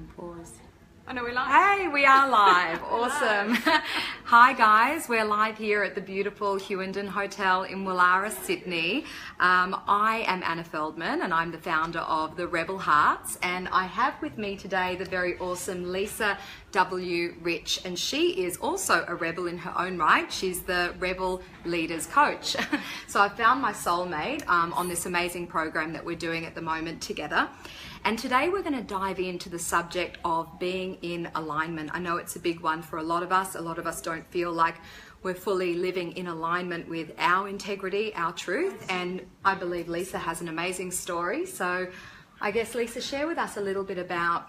me pause. I know we're live. Hey, we are live. Awesome. Hi guys, we're live here at the beautiful Hughenden Hotel in Woollahra, Sydney. I am Anna Feldman and I'm the founder of the Rebel Hearts, and I have with me today the very awesome Lisa W. Rich, and she is also a rebel in her own right. She's the Rebel Leaders Coach. So I found my soulmate on this amazing program that we're doing at the moment together. And today we're going to dive into the subject of being in alignment. I know it's a big one for a lot of us. A lot of us don't feel like we're fully living in alignment with our integrity, our truth. And I believe Lisa has an amazing story. So I guess, Lisa, share with us a little bit about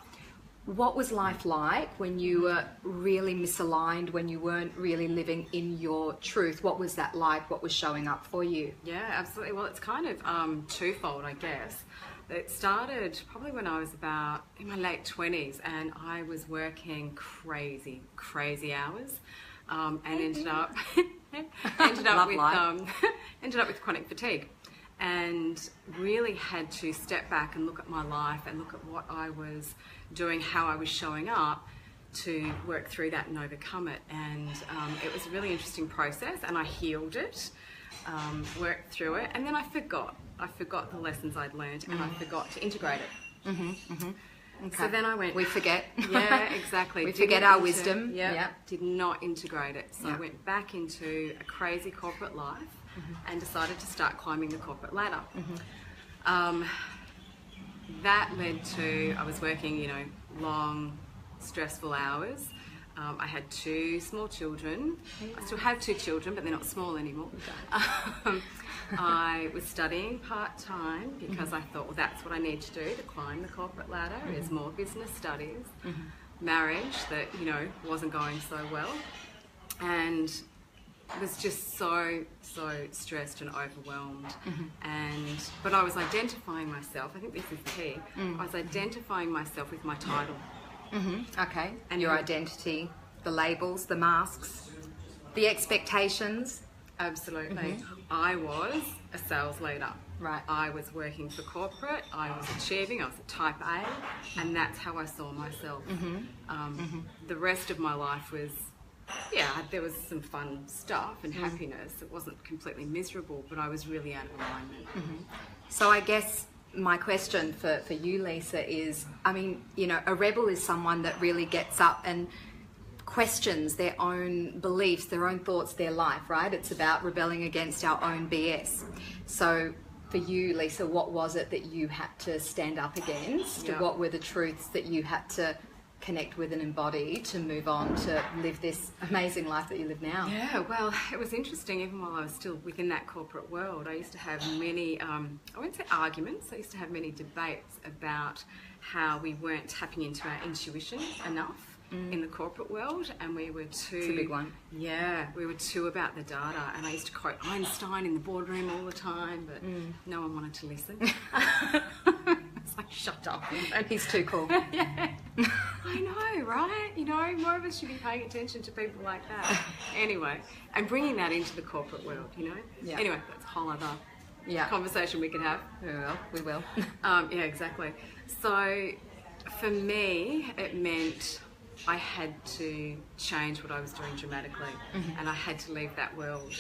what was life like when you were really misaligned, when you weren't really living in your truth. What was that like? What was showing up for you? Yeah, absolutely. Well, it's kind of twofold, I guess. It started probably when I was about in my late 20s, and I was working crazy hours, and ended up with chronic fatigue, and really had to step back and look at my life and look at what I was doing, how I was showing up to work through that and overcome it. And it was a really interesting process, and I healed it, worked through it, and then I forgot the lessons I'd learned, and I forgot to integrate it. Okay. So then I went... We forget. Yeah, exactly. We forget our wisdom. Yeah, did not integrate it. So I went back into a crazy corporate life and decided to start climbing the corporate ladder. That led to, I was working, long, stressful hours. I had 2 small children. I still have 2 children, but they're not small anymore. I was studying part-time because I thought, well, that's what I need to do to climb the corporate ladder, is more business studies. Marriage that, wasn't going so well. And was just so stressed and overwhelmed. But I was identifying myself, I think this is key, I was identifying myself with my title. Okay, and your identity, the labels, the masks, the expectations. Absolutely. I was a sales leader. Right. I was working for corporate, I was achieving, I was a type A, and that's how I saw myself. The rest of my life was, there was some fun stuff and happiness. It wasn't completely miserable, but I was really out of alignment. So I guess my question for you, Lisa, is, a rebel is someone that really gets up and questions their own beliefs, their own thoughts, their life, right? It's about rebelling against our own BS. So for you, Lisa, what was it that you had to stand up against? What were the truths that you had to connect with and embody to move on to live this amazing life that you live now? Yeah, well, it was interesting. Even while I was still within that corporate world, I used to have many, I won't say arguments, I used to have many debates about how we weren't tapping into our intuition enough in the corporate world, and we were too... It's a big one. Yeah, we were too about the data, and I used to quote Einstein in the boardroom all the time, but no one wanted to listen. It's like, shut up. And he's too cool. Yeah. I know, right? More of us should be paying attention to people like that. Anyway, and bringing that into the corporate world, Yeah. Anyway, that's a whole other conversation we could have. We will. Yeah, exactly. So for me, it meant I had to change what I was doing dramatically, and I had to leave that world.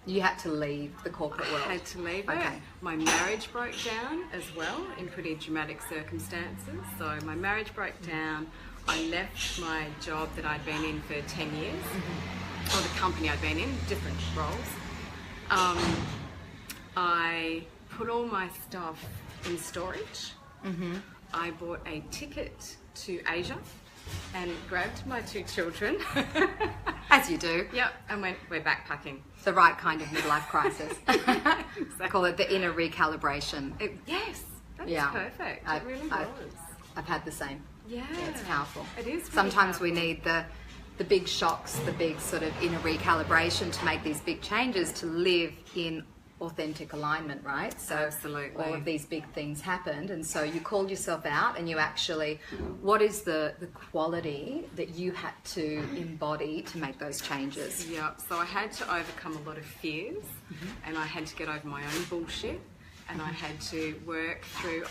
You had to leave the corporate world. I had to leave it. My marriage broke down as well in pretty dramatic circumstances. So my marriage broke down. I left my job that I'd been in for 10 years, or the company I'd been in, different roles. I put all my stuff in storage. I bought a ticket to Asia and grabbed my 2 children. As you do. Yep, and we're backpacking. The right kind of midlife crisis. Exactly. Call it the inner recalibration. Yes, that's perfect. It really was. I've had the same. Yeah. It's powerful. It is. Sometimes we need the big shocks, the big sort of inner recalibration to make these big changes, to live in authentic alignment, right? So absolutely. All of these big things happened, and so you called yourself out, and you actually, what is the quality that you had to embody to make those changes? Yeah, so I had to overcome a lot of fears, and I had to get over my own bullshit, and I had to work through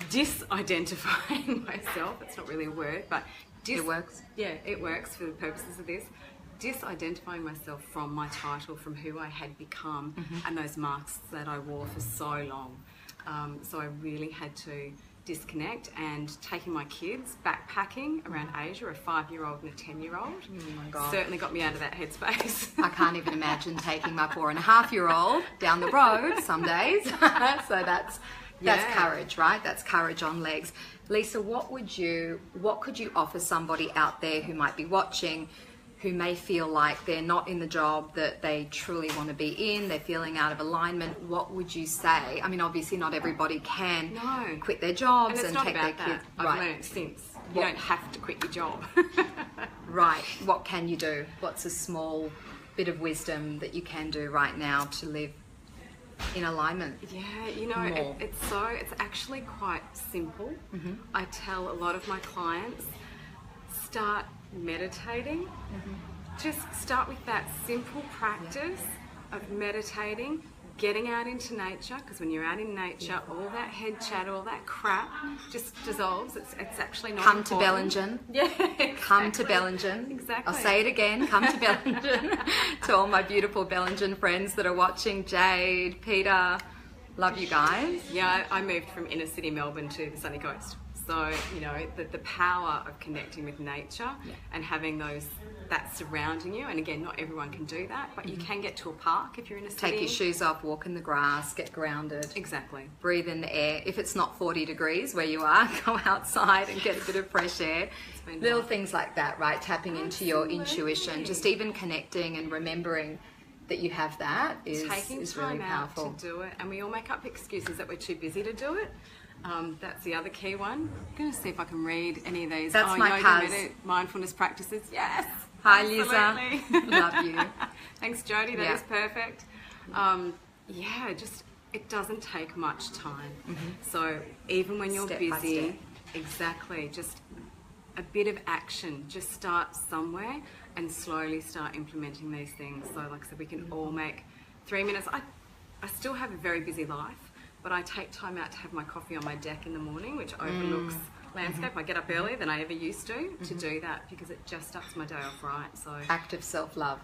disidentifying myself. It's not really a word, but It works. Yeah, it works for the purposes of this. Disidentifying myself from my title, from who I had become, and those masks that I wore for so long. So I really had to disconnect, and taking my kids backpacking around Asia, a 5-year-old and a 10-year-old, Oh my God. certainly got me out of that headspace. I can't even imagine taking my 4.5-year-old down the road some days. So that's Yeah. courage, right? That's courage on legs. Lisa, what could you offer somebody out there who might be watching, who may feel like they're not in the job that they truly want to be in, they're feeling out of alignment? What would you say? I mean, obviously not everybody can No. quit their jobs And it's and not take about their kids. that. I've Right. learned since. You What- don't have to quit your job. Right. What can you do? What's a small bit of wisdom that you can do right now to live in alignment? Yeah, you know, More. it's actually quite simple. I tell a lot of my clients, start meditating. Just start with that simple practice of meditating, getting out into nature, because when you're out in nature, all that head chatter, all that crap just dissolves. It's actually not Come to important. Bellingen. Yeah, Come to exactly. Bellingen. Exactly. I'll say it again. Come to Bellingen. To all my beautiful Bellingen friends that are watching, Jade, Peter, love you guys. Yeah, I moved from inner city Melbourne to the sunny coast. So, you know, the power of connecting with nature and having that surrounding you. And again, not everyone can do that, but you can get to a park if you're in a city. Take your shoes off, walk in the grass, get grounded. Exactly. Breathe in the air. If it's not 40 degrees where you are, go outside and get a bit of fresh air. been Little nice. things like that, right? Tapping into your intuition, just even connecting and remembering that you have that is Taking really time out powerful. to do it, and we all make up excuses that we're too busy to do it. That's the other key one. I'm going to see if I can read any of these. That's my yoga, cuz. mindfulness practices. Yes. Hi, Lisa. Absolutely. Love you. Thanks, Jodie. That Yeah. is perfect. Just it doesn't take much time. So even when you're Step by busy, step. exactly, just a bit of action. Just start somewhere and slowly start implementing these things. So like I said, we can all make 3 minutes. I still have a very busy life, but I take time out to have my coffee on my deck in the morning, which overlooks landscape. I get up earlier than I ever used to do that, because it just starts my day off right. So Active self-love.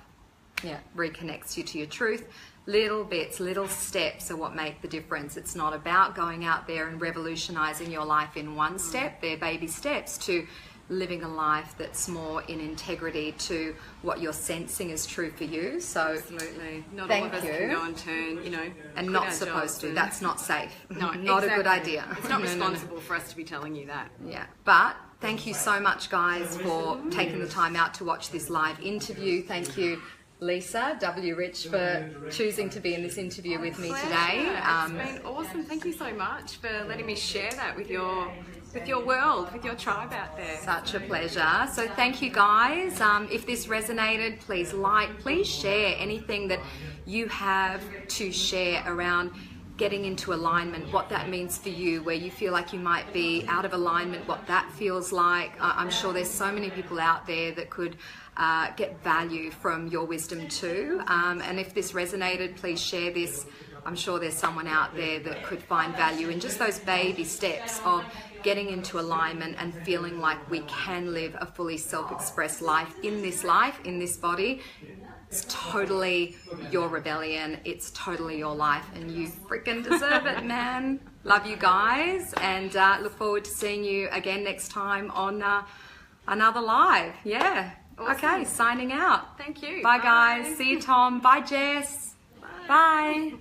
Yeah, reconnects you to your truth. Little bits, little steps are what make the difference. It's not about going out there and revolutionizing your life in one step. They're baby steps to living a life that's more in integrity to what you're sensing is true for you. So absolutely, not Thank all of us you. can go and turn, you know, and quit not our supposed jobs to. and- That's not safe. No, Not a good exactly. idea. It's not No, no, no. responsible for us to be telling you that. Yeah, but thank you so much, guys, for taking the time out to watch this live interview. Thank you, Lisa W. Rich, for choosing to be in this interview with me today. It's been awesome. Thank you so much for letting me share that with your world, with your tribe out there. Such a pleasure. So thank you, guys. If this resonated, please like, please share anything that you have to share around getting into alignment, what that means for you, where you feel like you might be out of alignment, what that feels like. I'm sure there's so many people out there that could get value from your wisdom too. And if this resonated, please share this. I'm sure there's someone out there that could find value in just those baby steps of getting into alignment and feeling like we can live a fully self-expressed life, in this body. It's totally your rebellion. It's totally your life, and you freaking deserve it, man. Love you guys, and look forward to seeing you again next time on another live. Yeah. Awesome. Okay, signing out. Thank you. Bye, guys. See you, Tom. Bye, Jess. Bye.